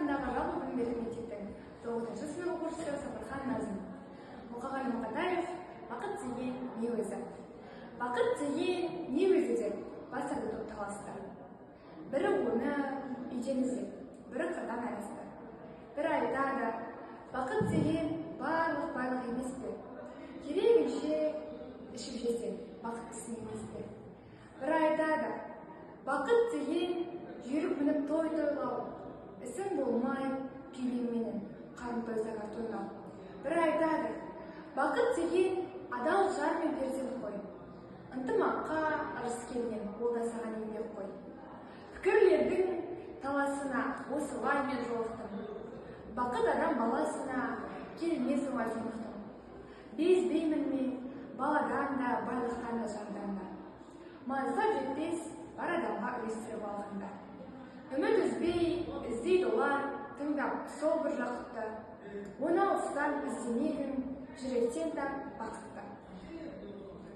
атындағы жалпы білім беру мектептің 9-шы сынып оқушысы Сапархан Назым. Мұқағали Мақатаев «Бақыт деген не өзі?» Бақыт деген не өзі деп бастады топталасты. Бірі оны үйден іздеп, бірі қырдан арасты. Бірі айтады, бақыт деген барлық байлық емес пе? Керегінше ішіп жесең, бақыттысың емес пе? Бірі айтады, бақыт деген жүйрік мініп той тойлау, ісің болмай күйбеңменен қарым тойсаңа тойнау. Бірі айтады, бақыт деген адал жар мен перзент қой, ынтымаққа ырыс келген ол да саған еңбек қой. Пікірлердің таласына осылай мен жолықтым, бақыт адам баласына келмес оңай сондықтан. Безбеймін мен баладан да, байлықтан да, жардан да. Маза жетпес бар адамға үлестіріп алғанда. Үміт үзбей іздейді олар, тыңдап сол бір жақытты. Оны алыстан іздемегін, жүректен тап бақытты.